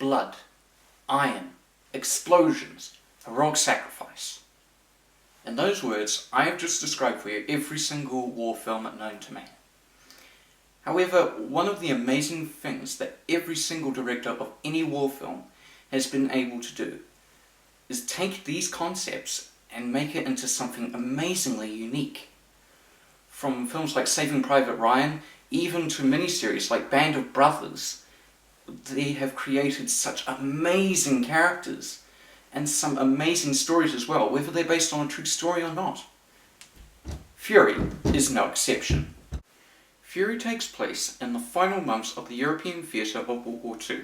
blood, iron, explosions, heroic sacrifice. In those words, I have just described for you every single war film known to man. However, one of the amazing things that every single director of any war film has been able to do is take these concepts and make it into something amazingly unique. From films like Saving Private Ryan, even to miniseries like Band of Brothers, they have created such amazing characters and some amazing stories as well, whether they're based on a true story or not. Fury is no exception. Fury takes place in the final months of the European theatre of World War II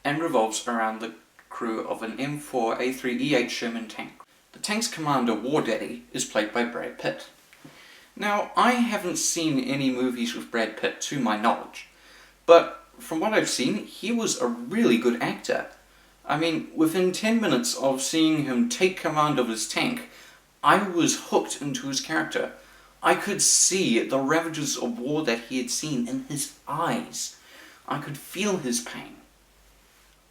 and revolves around the crew of an M4A3E8 Sherman tank. The tank's commander, War Daddy, is played by Brad Pitt. Now, I haven't seen any movies with Brad Pitt to my knowledge, but from what I've seen, he was a really good actor. I mean, within 10 minutes of seeing him take command of his tank, I was hooked into his character. I could see the ravages of war that he had seen in his eyes. I could feel his pain.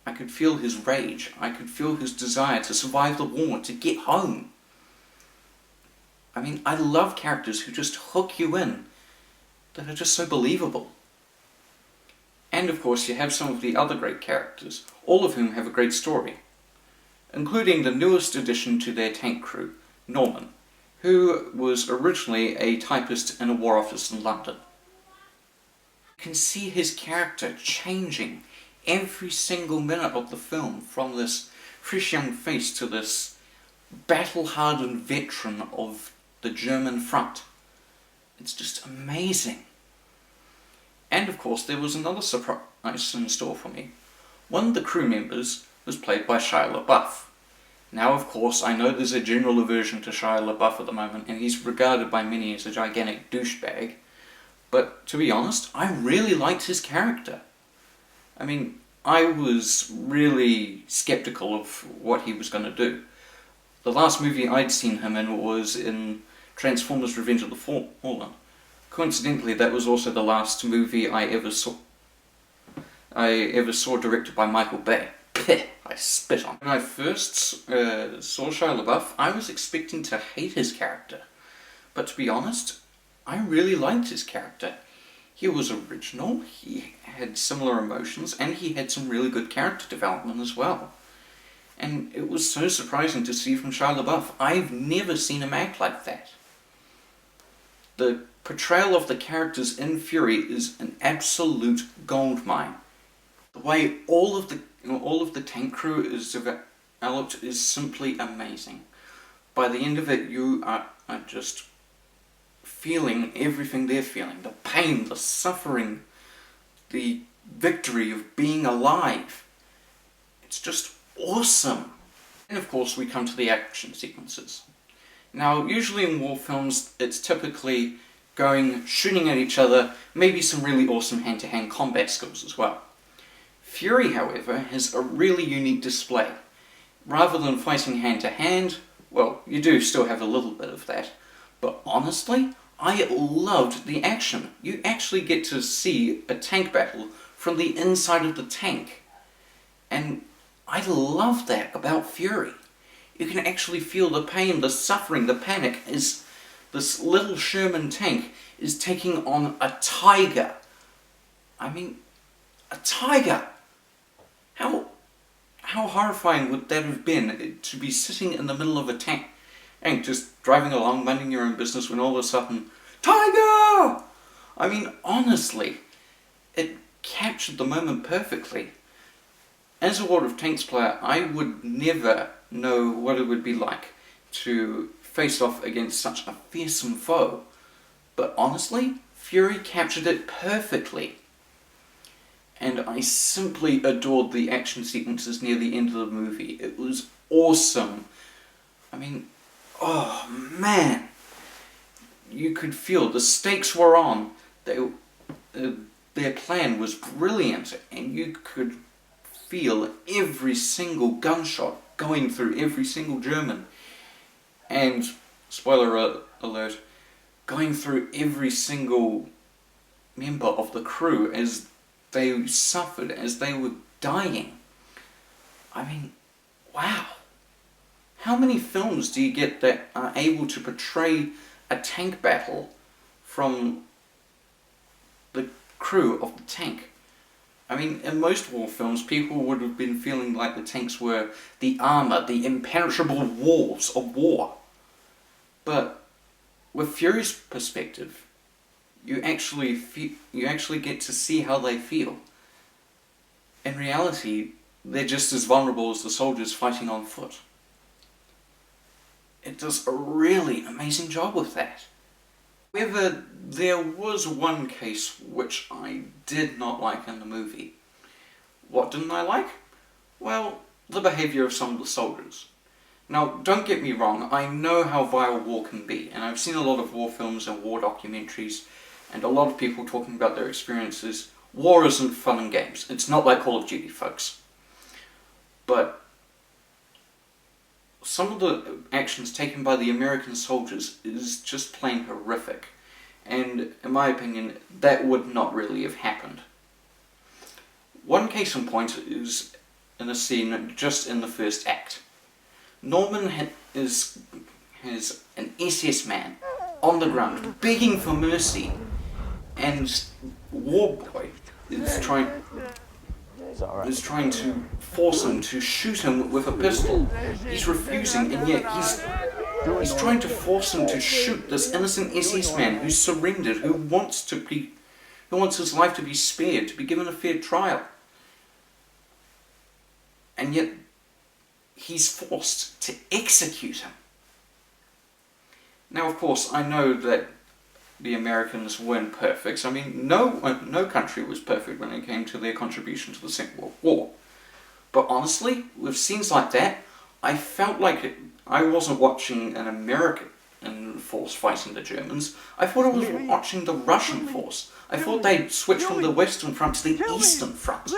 I could feel his rage. I could feel his desire to survive the war, to get home. I mean, I love characters who just hook you in, that are just so believable. And of course you have some of the other great characters, all of whom have a great story, including the newest addition to their tank crew, Norman, who was originally a typist in a war office in London. You can see his character changing every single minute of the film, from this fresh young face to this battle-hardened veteran of the German front. It's just amazing. And of course there was another surprise in store for me. One of the crew members was played by Shia LaBeouf. Now of course I know there's a general aversion to Shia LaBeouf at the moment, and he's regarded by many as a gigantic douchebag, but to be honest, I really liked his character. I mean, I was really skeptical of what he was going to do. The last movie I'd seen him in was in Transformers Revenge of the Fallen. Coincidentally, that was also the last movie I ever saw directed by Michael Bay. Pitt, I spit on. When I first saw Shia LaBeouf, I was expecting to hate his character. But to be honest, I really liked his character. He was original, he had similar emotions, and he had some really good character development as well. And it was so surprising to see from Shia LaBeouf. I've never seen him act like that. The portrayal of the characters in Fury is an absolute goldmine. The way all of the tank crew is developed is simply amazing. By the end of it, you are just feeling everything they're feeling. The pain, the suffering, the victory of being alive. It's just awesome. And of course we come to the action sequences. Now, usually in war films, it's typically shooting at each other, maybe some really awesome hand-to-hand combat skills as well. Fury, however, has a really unique display. Rather than fighting hand-to-hand, well, you do still have a little bit of that, but honestly, I loved the action. You actually get to see a tank battle from the inside of the tank, and I love that about Fury. You can actually feel the pain, the suffering, the panic as this little Sherman tank is taking on a tiger. I mean, a tiger! How horrifying would that have been, to be sitting in the middle of a tank and just driving along, minding your own business, when all of a sudden, tiger! I mean, honestly, it captured the moment perfectly. As a World of Tanks player, I would never know what it would be like to face off against such a fearsome foe. But honestly, Fury captured it perfectly. And I simply adored the action sequences near the end of the movie. It was awesome. I mean, oh man. You could feel the stakes were on. Their plan was brilliant, and you could feel every single gunshot going through every single German. And, spoiler alert, going through every single member of the crew as they suffered, as they were dying. I mean, wow. How many films do you get that are able to portray a tank battle from the crew of the tank? I mean, in most war films, people would have been feeling like the tanks were the armour, the impenetrable walls of war. But with Fury's perspective, you actually get to see how they feel. In reality, they're just as vulnerable as the soldiers fighting on foot. It does a really amazing job with that. However, there was one case which I did not like in the movie. What didn't I like? Well, the behaviour of some of the soldiers. Now, don't get me wrong, I know how vile war can be, and I've seen a lot of war films and war documentaries, and a lot of people talking about their experiences. War isn't fun and games. It's not like Call of Duty, folks. But some of the actions taken by the American soldiers is just plain horrific, and in my opinion, that would not really have happened. One case in point is in a scene just in the first act. Norman has an SS man on the ground begging for mercy, and Warboy is trying to force him to shoot him with a pistol. He's refusing, and yet he's trying to force him to shoot this innocent SS man who's surrendered, who wants his life to be spared, to be given a fair trial. And yet he's forced to execute him. Now, of course, I know that the Americans weren't perfect. I mean, no country was perfect when it came to their contribution to the Second World War. But honestly, with scenes like that, I felt like I wasn't watching an American force fighting the Germans. I thought I was watching the Russian force. I thought they'd switch from the Western Front to the Eastern Front.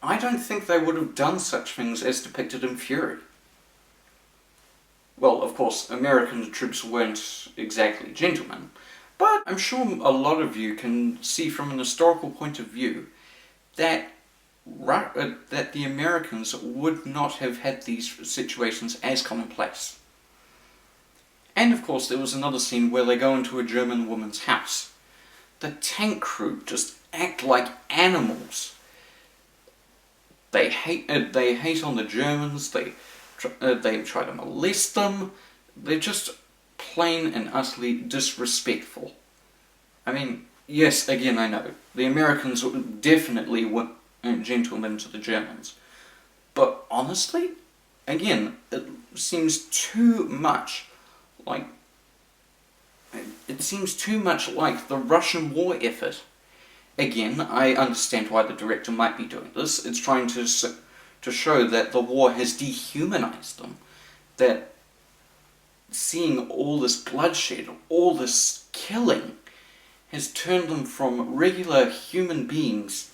I don't think they would have done such things as depicted in Fury. Well, of course, American troops weren't exactly gentlemen, but I'm sure a lot of you can see from an historical point of view that the Americans would not have had these situations as commonplace. And of course, there was another scene where they go into a German woman's house. The tank crew just act like animals. They hate on the Germans, they try to molest them. They're just plain and utterly disrespectful. I mean, yes, again, I know, the Americans definitely weren't gentlemen to the Germans. But honestly, again, it seems too much like the Russian war effort. Again, I understand why the director might be doing this. It's trying to show that the war has dehumanized them. That seeing all this bloodshed, all this killing, has turned them from regular human beings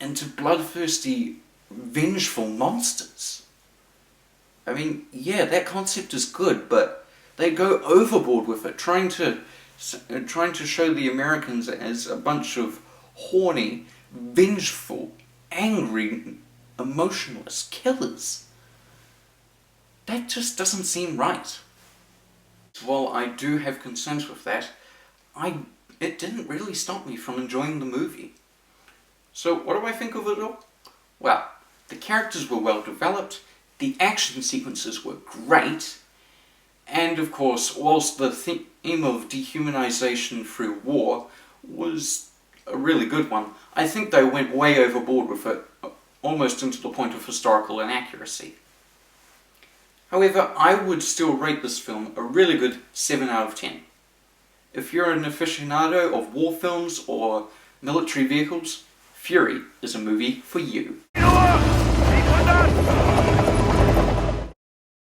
into bloodthirsty, vengeful monsters. I mean, yeah, that concept is good, but they go overboard with it, trying to show the Americans as a bunch of horny, vengeful, angry, emotionless killers. That just doesn't seem right. While I do have concerns with that, it didn't really stop me from enjoying the movie. So what do I think of it all? Well, the characters were well developed, the action sequences were great, and of course, whilst the theme of dehumanization through war was a really good one, I think they went way overboard with it, almost into the point of historical inaccuracy. However, I would still rate this film a really good 7 out of 10. If you're an aficionado of war films or military vehicles, Fury is a movie for you.